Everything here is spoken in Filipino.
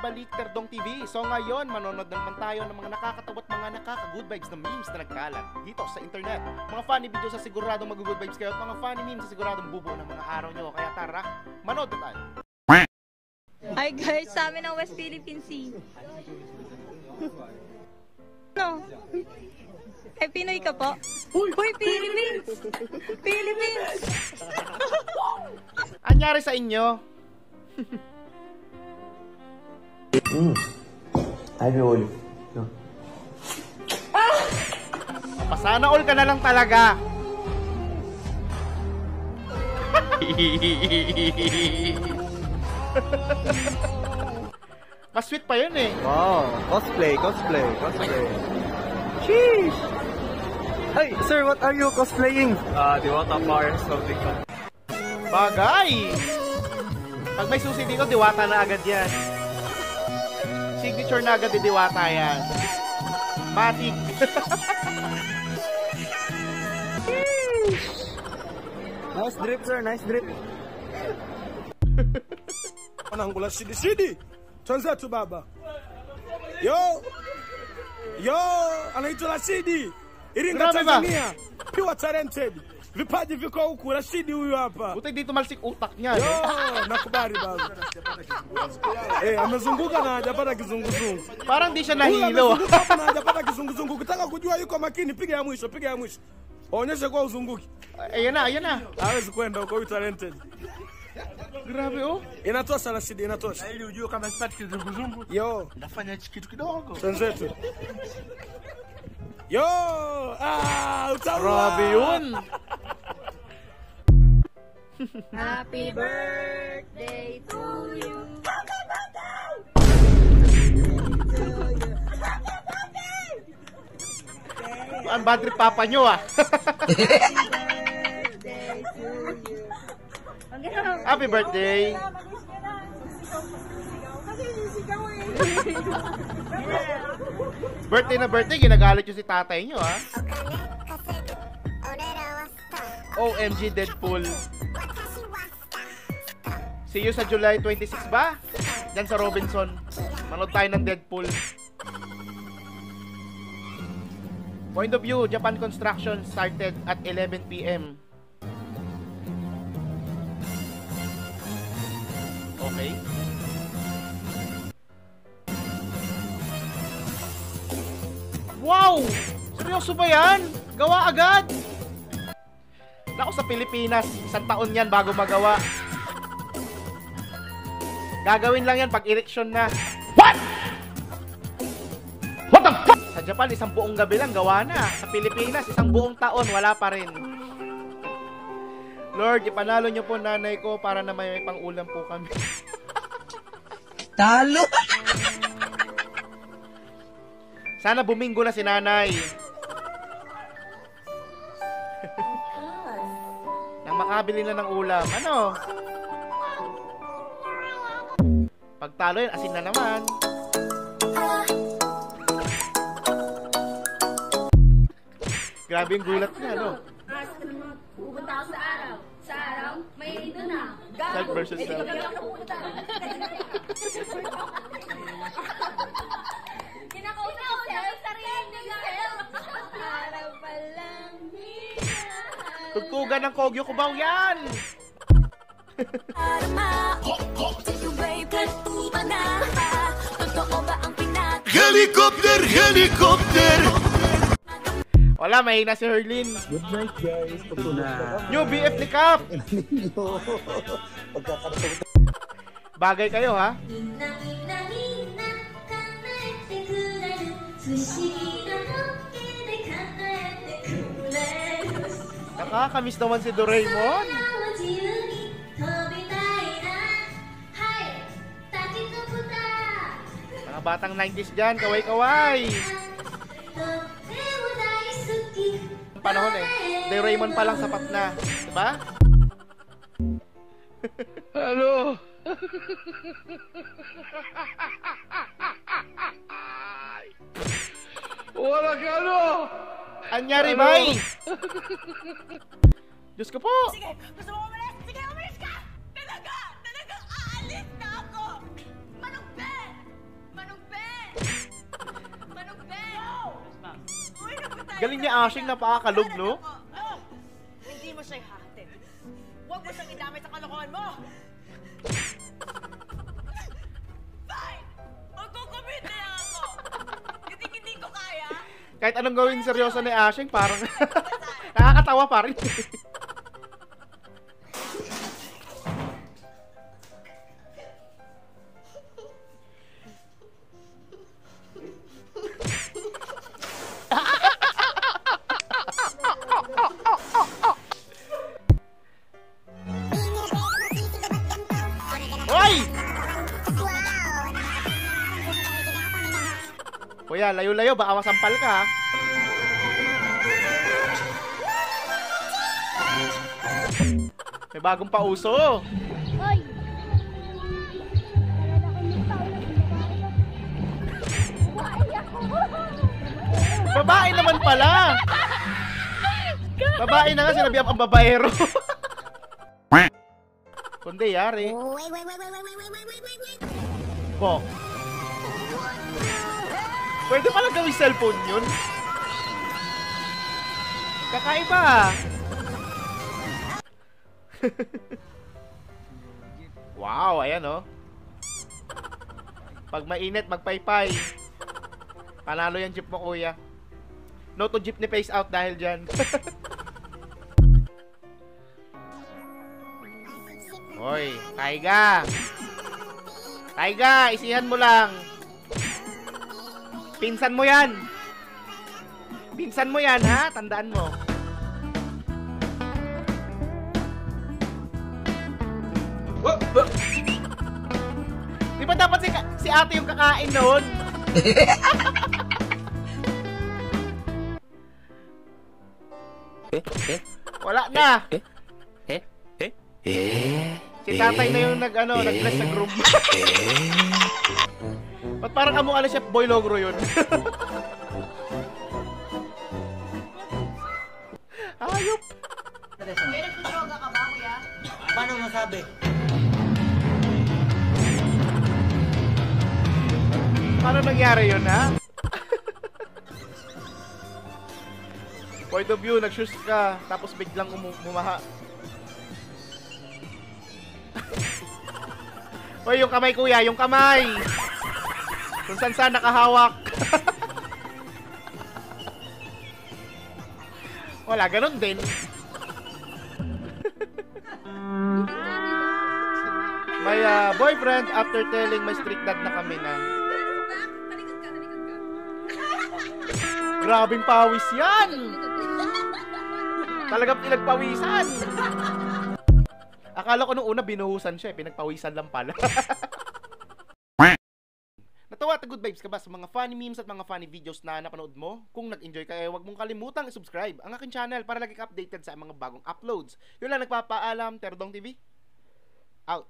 nagbabalik Terdong TV. So ngayon, manonood naman tayo ng mga nakakatawa at mga nakaka-good vibes na memes na nagkalat dito sa internet. Mga funny videos sa siguradong mag-good vibes kayo at mga funny memes sa siguradong bubuo ng mga araw nyo. Kaya tara, manood na tayo. Hi guys, sa amin ang West Philippine Sea. No? Ay, Pinoy ka po? Uy, Philippines! Philippines! Anyari sa inyo? Ivy all. No. Pasana all ka na lang talaga. Mas sweet pa yun eh. Wow, cosplay. Sheesh! Hey, sir, what are you cosplaying? Diwata Mars, something like. Bagay! Pag may susi dito, diwata na agad yan. Signature na agad di diwata yan. Matic. Nice drip, sir, nice drip. Anangula shidi. Twenzetu baba. Yo, anaitwa Rashidi. Iringa Tanzania. Pure talented. Vipaji viko huku, Rashidi huyu hapa. Buti dito malisik utak niya. Yo, nakubali baba. Amezunguka na hajapata kizunguzungu. Parang di siya nahilo. Amezunguka hapa na hajapata kizunguzungu. Ukitaka kujua yuko makini, piga ya mwisho. Onyeshe kwa uzunguki. Ayan na. Hawezi kwenda huko, huyu talented. Grabe oh. Inatosha Rashidi, inatosha. Ili ujue kama sipati kizunguzungu. Yo, Nafanya kitu kidogo. Twenzetu. Yo, utaua. Grabe yun. Happy birthday to you. Ang bad trip papa nyo ah. Happy birthday. Birthday, ginagalit yung si tatay nyo ah. OMG Deadpool. See you sa July 26 ba? Diyan sa Robinson. Manood tayo ng Deadpool. Point of view, Japan construction started at 11 PM. Okay. Wow! Seryoso ba yan? Gawa agad? Naku, sa Pilipinas, 1 taon yan bago magawa. Gagawin lang yan pag election na. What? What the fuck? Sa Japan, 1 buong gabi lang gawa na. Sa Pilipinas, 1 buong taon, wala pa rin. Lord, ipanalo nyo po nanay ko para na may pang-ulam po kami. Talo! Sana buminggo na si nanay. Nang makabili na ng ulam. Ano? Pagtalo yun, asin na naman. Grabe yung gulat niya, no? Pupunta ako sa araw. Sa araw, may ito na. Self versus self. Kinakausap ko yung sarili niya. Araw pa lang. Tugtugan ng Kogyo Kubaw yan! Helicopter! Wala, mahina si Herlin. Good night, guys. New BF Likap! Bagay kayo, ha? Nakakamiss naman si Doraemon. Mga batang 90s dyan, kaway-kaway. Panahon eh. Doraemon pa lang sapat na. Diba? Ano? Wala ka ano? Anyari, bay! Diyos ko po! Sige, gusto mo umalis? Sige, umalis ka! Talaga aalis na ako! Manong Ben! Galing ni Ashing, napakakalog, no? Hindi mo siya ihahatid. Huwag mo siyang idamay sa kalokohan mo! Fine! Magkukumit na lang ako! Hindi ko kaya! Kahit anong gawin seryoso ni Ashing, parang nakakatawa pa rin. Hoy! Kuya, layo-layo, baka masampal ka, ha? May bagong pauso. Hoy! Babae naman pala. Babae na nga, sinabi ang babaero. Kundi, yari. Po. Pwede pala gawing cellphone yun. Kakaiba. Wow, ayan oh. Pag mainit, magpaypay. Panalo yung jeep mo, kuya. No to jeepney face out dahil dyan. Hoy, Taiga. Taiga, isihan mo lang. Pinsan mo yan. Pinsan mo yan, ha? Tandaan mo. Di ba dapat si ate yung kakain noon? Wala na. Si tatay na yung nag-dress sa groom. Ba't parang kamukha na Chef Boy Logro yun? Ayop. Nagdroga ka ba, kuya? Paano masabi? Paano nangyari yun, ha? Point of view, nag-shoes ka, tapos biglang bumaha. Hoy, yung kamay, kuya, yung kamay! Kung saan nakahawak. Wala, ganun din. My boyfriend, after telling my strict dad na kami na, grabing pawis yan! Talagang pinagpawisan! Akala ko nung una binuhusan siya, pinagpawisan lang pala. Natawa at good vibes ka ba sa mga funny memes at mga funny videos na napanood mo? Kung nag-enjoy ka, huwag mong kalimutang i-subscribe ang aking channel para lagi ka updated sa mga bagong uploads. Yun lang, nagpapaalam, Terdong TV. Out.